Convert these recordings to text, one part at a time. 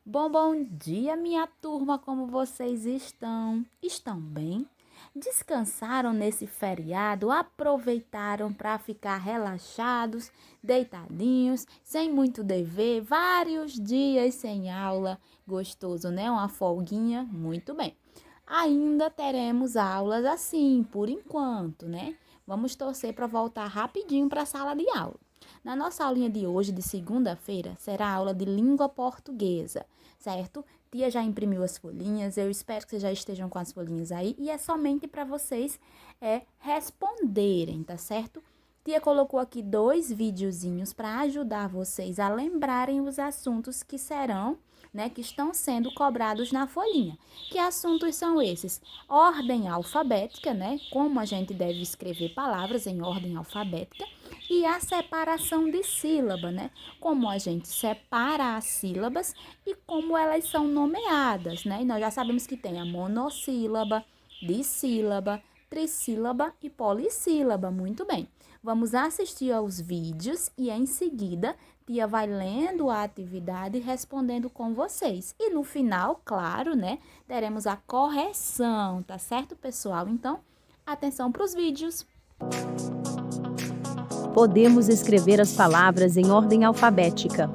Bom dia, minha turma, como vocês estão? Estão bem? Descansaram nesse feriado? Aproveitaram para ficar relaxados, deitadinhos, sem muito dever, vários dias sem aula? Gostoso, né? Uma folguinha? Muito bem. Ainda teremos aulas assim, por enquanto, né? Vamos torcer para voltar rapidinho para a sala de aula. Na nossa aulinha de hoje, de segunda-feira, será a aula de língua portuguesa, certo? Tia já imprimiu as folhinhas, eu espero que vocês já estejam com as folhinhas aí, e é somente para vocês responderem, tá certo? Tia colocou aqui 2 videozinhos para ajudar vocês a lembrarem os assuntos que serão, né, que estão sendo cobrados na folhinha. Que assuntos são esses? Ordem alfabética, né? Como a gente deve escrever palavras em ordem alfabética. E a separação de sílaba, né? Como a gente separa as sílabas e como elas são nomeadas, né? E nós já sabemos que tem a monossílaba, dissílaba, trissílaba e polissílaba. Muito bem. Vamos assistir aos vídeos e em seguida tia vai lendo a atividade e respondendo com vocês. E no final, claro, né, teremos a correção, tá certo, pessoal? Então, atenção para os vídeos. Podemos escrever as palavras em ordem alfabética.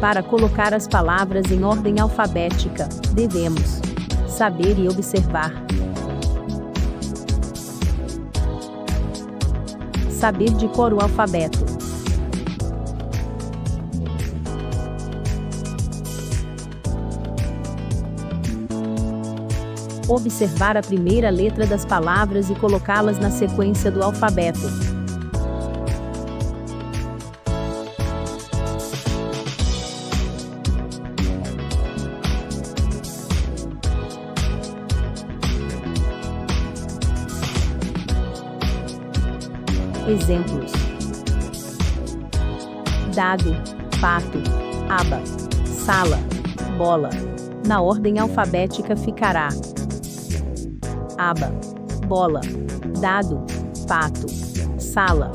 Para colocar as palavras em ordem alfabética, devemos saber e observar. Saber de cor o alfabeto. Observar a primeira letra das palavras e colocá-las na sequência do alfabeto. Exemplos: dado, pato, aba, sala, bola. Na ordem alfabética ficará aba, bola, dado, pato, sala.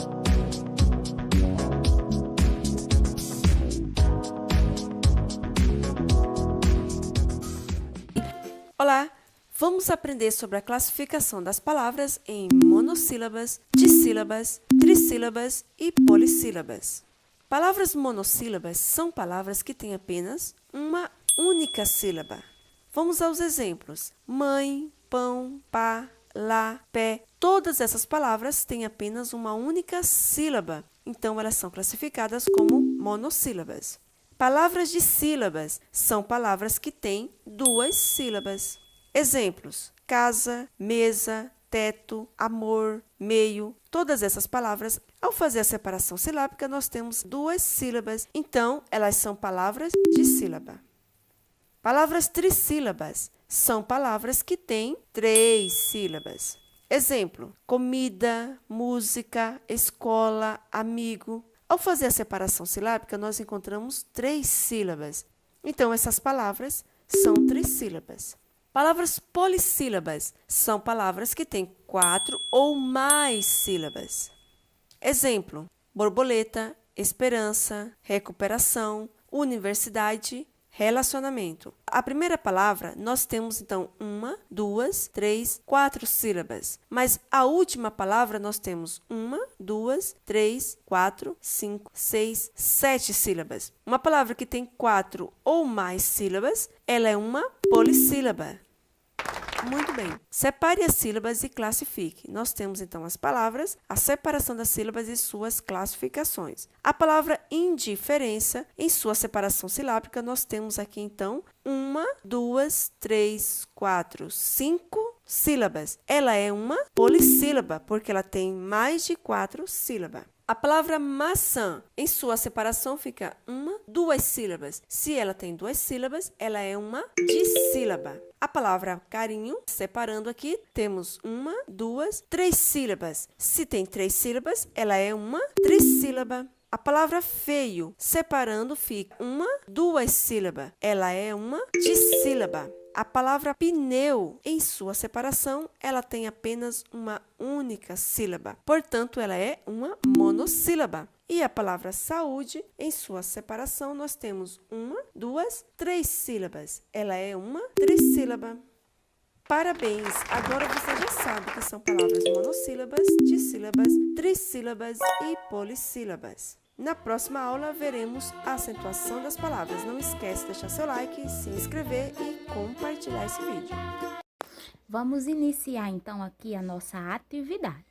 Olá! Vamos aprender sobre a classificação das palavras em monossílabas, dissílabas, trissílabas e polissílabas. Palavras monossílabas são palavras que têm apenas uma única sílaba. Vamos aos exemplos: mãe, pão, pá, lá, pé. Todas essas palavras têm apenas uma única sílaba, então elas são classificadas como monossílabas. Palavras dissílabas são palavras que têm 2 sílabas. Exemplos: casa, mesa, teto, amor, meio. Todas essas palavras, ao fazer a separação silábica, nós temos 2 sílabas, então elas são palavras de sílaba. Palavras trissílabas são palavras que têm 3 sílabas. Exemplo: comida, música, escola, amigo. Ao fazer a separação silábica, nós encontramos 3 sílabas, então essas palavras são trissílabas. Palavras polissílabas são palavras que têm 4 ou mais sílabas. Exemplo: borboleta, esperança, recuperação, universidade, relacionamento. A primeira palavra, nós temos, então, 1, 2, 3, 4 sílabas. Mas a última palavra, nós temos 1, 2, 3, 4, 5, 6, 7 sílabas. Uma palavra que tem 4 ou mais sílabas, ela é uma polissílaba. Muito bem. Separe as sílabas e classifique. Nós temos, então, as palavras, a separação das sílabas e suas classificações. A palavra indiferença, em sua separação silábica, nós temos aqui, então, 1, 2, 3, 4, 5 sílabas. Ela é uma polissílaba, porque ela tem mais de 4 sílabas. A palavra maçã, em sua separação, fica 1, 2 sílabas. Se ela tem 2 sílabas, ela é uma dissílaba. A palavra carinho, separando aqui, temos 1, 2, 3 sílabas. Se tem 3 sílabas, ela é uma trissílaba. A palavra feio, separando, fica uma, duas sílabas. Ela é uma dissílaba. A palavra pneu, em sua separação, ela tem apenas uma única sílaba. Portanto, ela é uma monossílaba. E a palavra saúde, em sua separação, nós temos uma, duas, três sílabas. Ela é uma trissílaba. Parabéns! Agora você já sabe que são palavras monossílabas, dissílabas, trissílabas e polissílabas. Na próxima aula, veremos a acentuação das palavras. Não esquece de deixar seu like, se inscrever e compartilhar esse vídeo. Vamos iniciar, então, aqui a nossa atividade.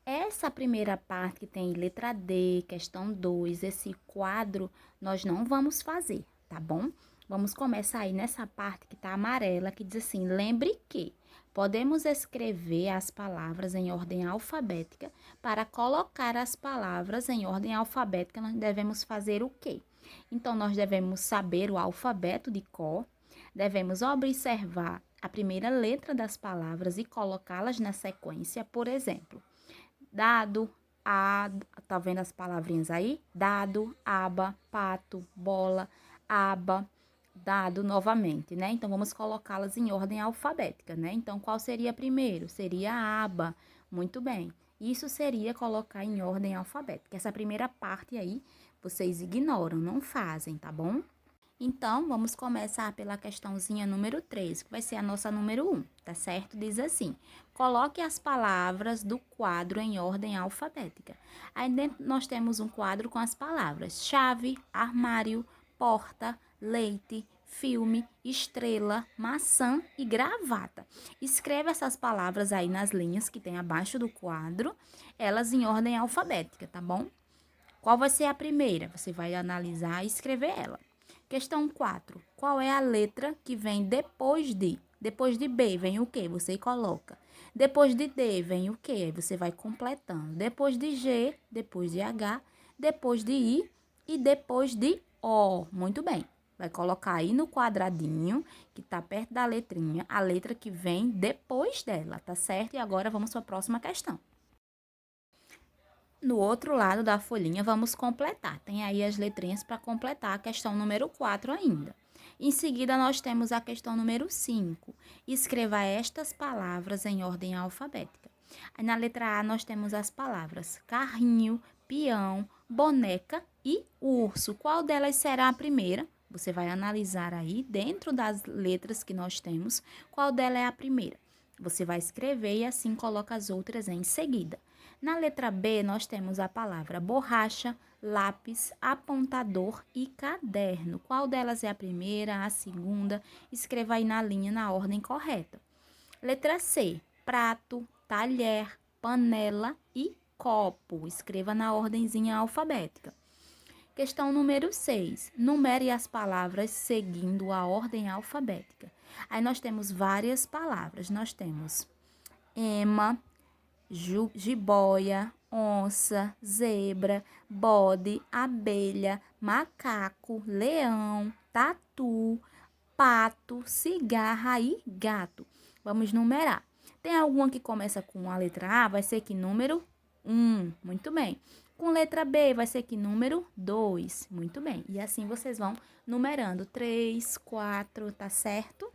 Essa primeira parte que tem letra D, questão 2, esse quadro, nós não vamos fazer, tá bom? Vamos começar aí nessa parte que tá amarela, que diz assim, lembre que podemos escrever as palavras em ordem alfabética. Para colocar as palavras em ordem alfabética, nós devemos fazer o quê? Então, nós devemos saber o alfabeto de cor, devemos observar a primeira letra das palavras e colocá-las na sequência, por exemplo, dado, tá vendo as palavrinhas aí? Dado, aba, pato, bola, aba, dado novamente, né? Então, vamos colocá-las em ordem alfabética, né? Então, qual seria primeiro? Seria a aba. Muito bem. Isso seria colocar em ordem alfabética. Essa primeira parte aí, vocês ignoram, não fazem, tá bom? Então, vamos começar pela questãozinha número 3, que vai ser a nossa número 1, tá certo? Diz assim, coloque as palavras do quadro em ordem alfabética. Aí dentro nós temos um quadro com as palavras chave, armário, porta, leite, filme, estrela, maçã e gravata. Escreva essas palavras aí nas linhas que tem abaixo do quadro, elas em ordem alfabética, tá bom? Qual vai ser a primeira? Você vai analisar e escrever ela. Questão 4. Qual é a letra que vem depois de? Depois de B vem o quê? Você coloca. Depois de D vem o quê? Aí você vai completando. Depois de G, depois de H, depois de I e depois de O. Muito bem. Vai colocar aí no quadradinho, que tá perto da letrinha, a letra que vem depois dela, tá certo? E agora vamos para a próxima questão. No outro lado da folhinha, vamos completar. Tem aí as letrinhas para completar a questão número 4 ainda. Em seguida, nós temos a questão número 5. Escreva estas palavras em ordem alfabética. Aí, na letra A, nós temos as palavras carrinho, peão, boneca e urso. Qual delas será a primeira? Você vai analisar aí, dentro das letras que nós temos, qual dela é a primeira. Você vai escrever e assim coloca as outras em seguida. Na letra B, nós temos a palavra borracha, lápis, apontador e caderno. Qual delas é a primeira, a segunda? Escreva aí na linha na ordem correta. Letra C, prato, talher, panela e copo. Escreva na ordemzinha alfabética. Questão número 6. Numere as palavras seguindo a ordem alfabética. Aí nós temos várias palavras. Nós temos ema, jiboia, onça, zebra, bode, abelha, macaco, leão, tatu, pato, cigarra e gato. Vamos numerar. Tem alguma que começa com a letra A? Vai ser que número 1. Muito bem. Com letra B, vai ser que número 2. Muito bem. E assim vocês vão numerando 3, 4, tá certo?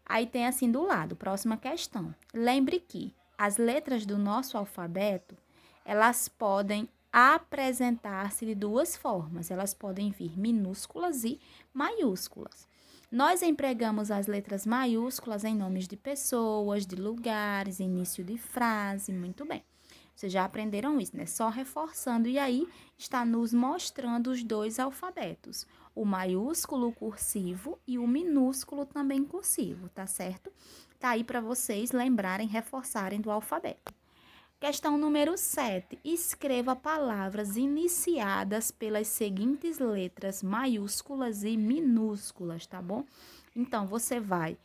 Aí tem assim do lado, próxima questão. Lembre que as letras do nosso alfabeto, elas podem apresentar-se de duas formas. Elas podem vir minúsculas e maiúsculas. Nós empregamos as letras maiúsculas em nomes de pessoas, de lugares, início de frase, muito bem. Vocês já aprenderam isso, né? Só reforçando. E aí, está nos mostrando os dois alfabetos. O maiúsculo cursivo e o minúsculo também cursivo, tá certo? Tá aí para vocês lembrarem, reforçarem do alfabeto. Questão número 7. Escreva palavras iniciadas pelas seguintes letras maiúsculas e minúsculas, tá bom? Então, você vai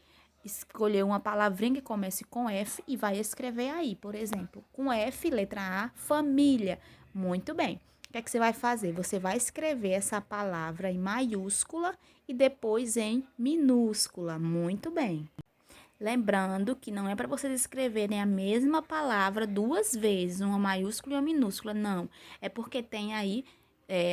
escolher uma palavrinha que comece com F e vai escrever aí, por exemplo, com F, letra A, família. Muito bem. O que é que você vai fazer? Você vai escrever essa palavra em maiúscula e depois em minúscula. Muito bem. Lembrando que não é para vocês escreverem a mesma palavra duas vezes, uma maiúscula e uma minúscula, não. É porque tem aí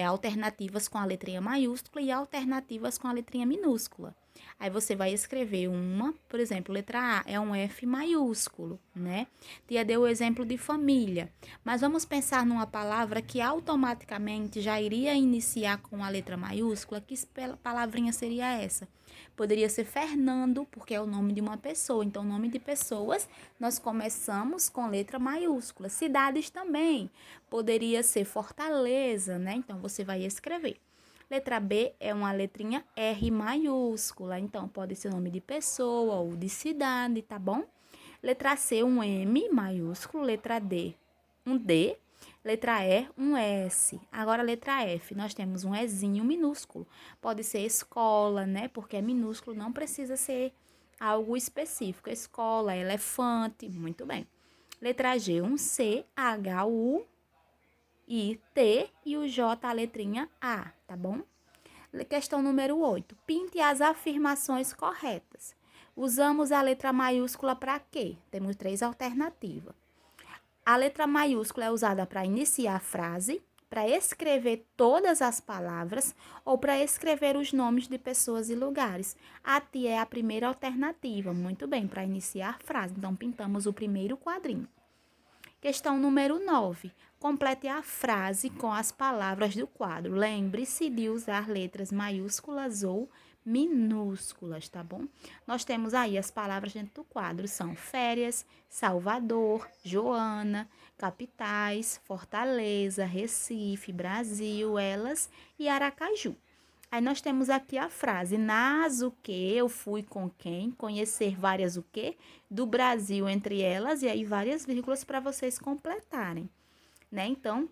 alternativas com a letrinha maiúscula e alternativas com a letrinha minúscula. Aí você vai escrever uma, por exemplo, letra A é um F maiúsculo, né? Tia deu o exemplo de família, mas vamos pensar numa palavra que automaticamente já iria iniciar com a letra maiúscula. Que palavrinha seria essa? Poderia ser Fernando, porque é o nome de uma pessoa. Então, nome de pessoas, nós começamos com letra maiúscula. Cidades também. Poderia ser Fortaleza, né? Então, você vai escrever. Letra B é uma letrinha R maiúscula. Então, pode ser nome de pessoa ou de cidade, tá bom? Letra C, um M maiúsculo. Letra D, um D. Letra E, um S. Agora, letra F, nós temos um Ezinho minúsculo. Pode ser escola, né? Porque é minúsculo, não precisa ser algo específico. Escola, elefante, muito bem. Letra G, um C, H, U, I, T e o J, a letrinha A, tá bom? Questão número 8. Pinte as afirmações corretas. Usamos a letra maiúscula para quê? Temos 3 alternativas. A letra maiúscula é usada para iniciar a frase, para escrever todas as palavras ou para escrever os nomes de pessoas e lugares. A tia é a primeira alternativa. Muito bem, para iniciar a frase. Então, pintamos o primeiro quadrinho. Questão número 9. Complete a frase com as palavras do quadro. Lembre-se de usar letras maiúsculas ou minúsculas, tá bom? Nós temos aí as palavras dentro do quadro, são férias, Salvador, Joana, capitais, Fortaleza, Recife, Brasil, Elas e Aracaju. Aí nós temos aqui a frase, nas o que, eu fui com quem, conhecer várias o que, do Brasil entre elas, e aí várias vírgulas para vocês completarem, né? Então,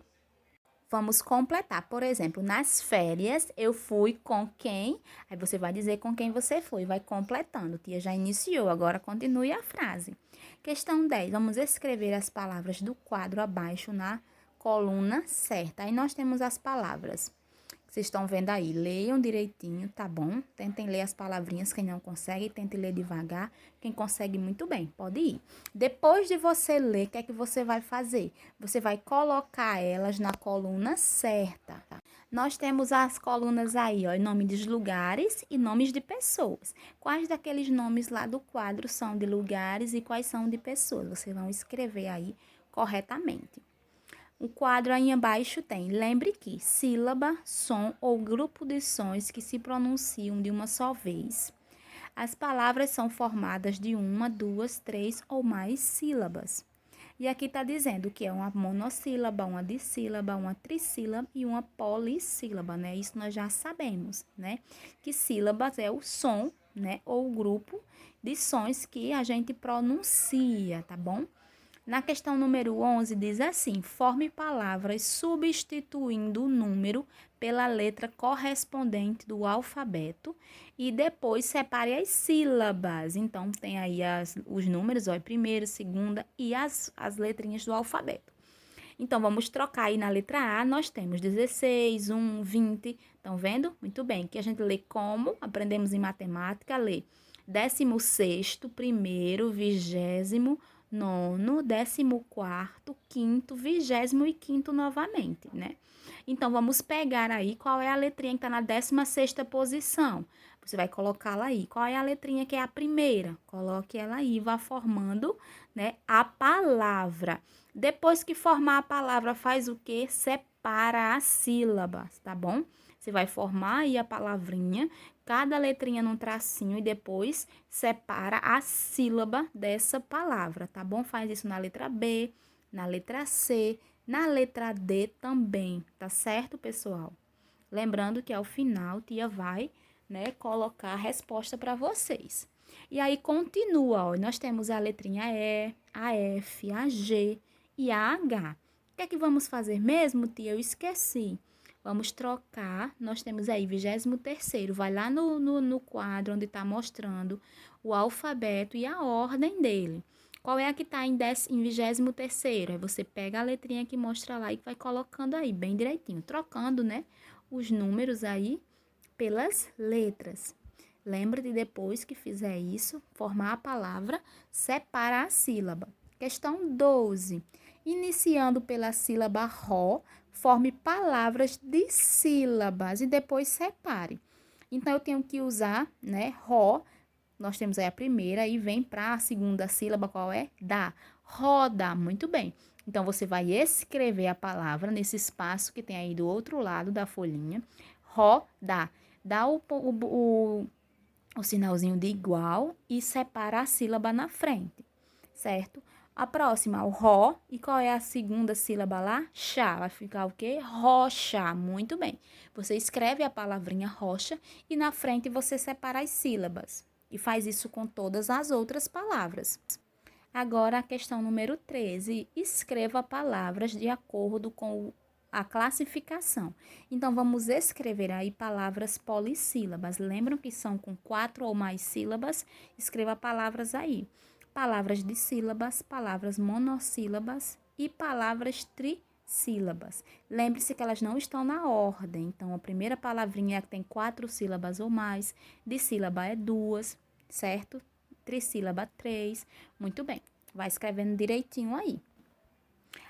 vamos completar. Por exemplo, nas férias, eu fui com quem? Aí você vai dizer com quem você foi, vai completando. Tia já iniciou, agora continue a frase. Questão 10. Vamos escrever as palavras do quadro abaixo na coluna certa. Aí nós temos as palavras. Vocês estão vendo aí, leiam direitinho, tá bom? Tentem ler as palavrinhas, quem não consegue, tente ler devagar. Quem consegue, muito bem, pode ir. Depois de você ler, o que é que você vai fazer? Você vai colocar elas na coluna certa. Tá? Nós temos as colunas aí, ó, nome dos lugares e nomes de pessoas. Quais daqueles nomes lá do quadro são de lugares e quais são de pessoas? Vocês vão escrever aí corretamente. O quadro aí embaixo tem, lembre que sílaba, som ou grupo de sons que se pronunciam de uma só vez. As palavras são formadas de uma, duas, três ou mais sílabas. E aqui está dizendo que é uma monossílaba, uma dissílaba, uma trissílaba e uma polissílaba, né? Isso nós já sabemos, né? Que sílabas é o som, né? Ou o grupo de sons que a gente pronuncia, tá bom? Na questão número 11, diz assim, forme palavras substituindo o número pela letra correspondente do alfabeto e depois separe as sílabas. Então, tem aí os números, ó, primeira, segunda e as letrinhas do alfabeto. Então, vamos trocar aí na letra A, nós temos 16, 1, 20, estão vendo? Muito bem, que a gente lê como, aprendemos em matemática, lê 16º, primeiro, 20º, nono, 14º, quinto, 20º e quinto novamente, né? Então, vamos pegar aí qual é a letrinha que está na 16ª posição. Você vai colocá-la aí. Qual é a letrinha que é a primeira? Coloque ela aí, vá formando, né, a palavra. Depois que formar a palavra, faz o quê? Separa as sílabas, tá bom? Você vai formar aí a palavrinha, cada letrinha num tracinho e depois separa a sílaba dessa palavra, tá bom? Faz isso na letra B, na letra C, na letra D também, tá certo, pessoal? Lembrando que ao final, tia vai, né, colocar a resposta para vocês. E aí continua, ó, nós temos a letrinha E, a F, a G e a H. O que é que vamos fazer mesmo, tia? Eu esqueci. Vamos trocar, nós temos aí 23º, vai lá no quadro onde está mostrando o alfabeto e a ordem dele. Qual é a que está em 23º? Aí você pega a letrinha que mostra lá e vai colocando aí, bem direitinho, trocando, né, os números aí pelas letras. Lembra de depois que fizer isso, formar a palavra, separa a sílaba. Questão 12. Iniciando pela sílaba ró, forme palavras de sílabas e depois separe. Então, eu tenho que usar, né, ró. Nós temos aí a primeira e vem para a segunda sílaba, qual é? Dá. Roda. Muito bem. Então, você vai escrever a palavra nesse espaço que tem aí do outro lado da folhinha. Roda. Dá o sinalzinho de igual e separa a sílaba na frente, certo? A próxima, o ró, e qual é a segunda sílaba lá? Chá, vai ficar o quê? Rocha, muito bem. Você escreve a palavrinha rocha e na frente você separa as sílabas. E faz isso com todas as outras palavras. Agora, a questão número 13, escreva palavras de acordo com a classificação. Então, vamos escrever aí palavras polissílabas. Lembram que são com 4 ou mais sílabas? Escreva palavras aí. Palavras de sílabas, palavras monossílabas e palavras trissílabas. Lembre-se que elas não estão na ordem. Então, a primeira palavrinha é a que tem 4 sílabas ou mais. De sílaba é 2, certo? Trissílaba 3. Muito bem. Vai escrevendo direitinho aí.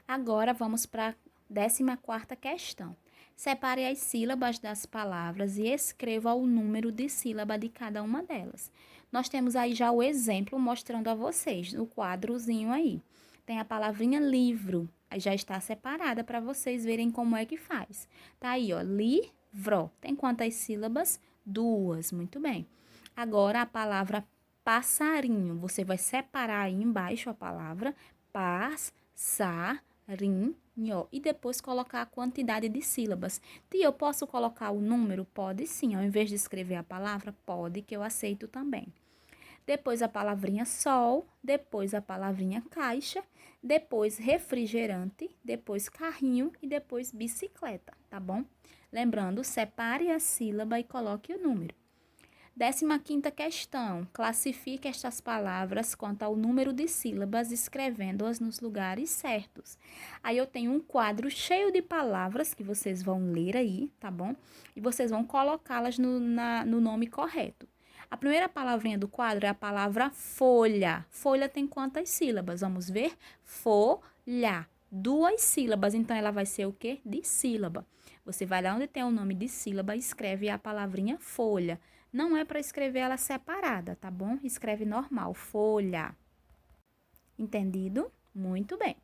Agora, vamos para a 14ª questão. Separe as sílabas das palavras e escreva o número de sílaba de cada uma delas. Nós temos aí já o exemplo mostrando a vocês, no quadrozinho aí. Tem a palavrinha livro, aí já está separada para vocês verem como é que faz. Tá aí, ó, livro. Tem quantas sílabas? 2, muito bem. Agora, a palavra passarinho, você vai separar aí embaixo a palavra passarinho e depois colocar a quantidade de sílabas. Tia, eu posso colocar o número? Pode sim, ao invés de escrever a palavra, pode, que eu aceito também. Depois a palavrinha sol, depois a palavrinha caixa, depois refrigerante, depois carrinho e depois bicicleta, tá bom? Lembrando, separe a sílaba e coloque o número. 15ª questão, classifique estas palavras quanto ao número de sílabas, escrevendo-as nos lugares certos. Aí eu tenho um quadro cheio de palavras que vocês vão ler aí, tá bom? E vocês vão colocá-las no nome correto. A primeira palavrinha do quadro é a palavra folha. Folha tem quantas sílabas? Vamos ver? Folha. 2 sílabas, então ela vai ser o quê? De sílaba. Você vai lá onde tem o nome de sílaba e escreve a palavrinha folha. Não é para escrever ela separada, tá bom? Escreve normal, folha. Entendido? Muito bem.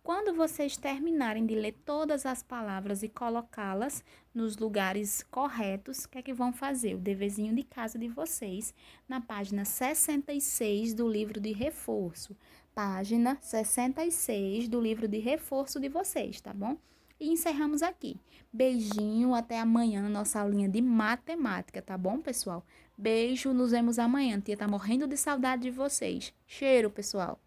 Quando vocês terminarem de ler todas as palavras e colocá-las nos lugares corretos, o que é que vão fazer? O deverzinho de casa de vocês, na página 66 do livro de reforço. Página 66 do livro de reforço de vocês, tá bom? E encerramos aqui. Beijinho, até amanhã na nossa aulinha de matemática, tá bom, pessoal? Beijo, nos vemos amanhã. Tia tá morrendo de saudade de vocês. Cheiro, pessoal.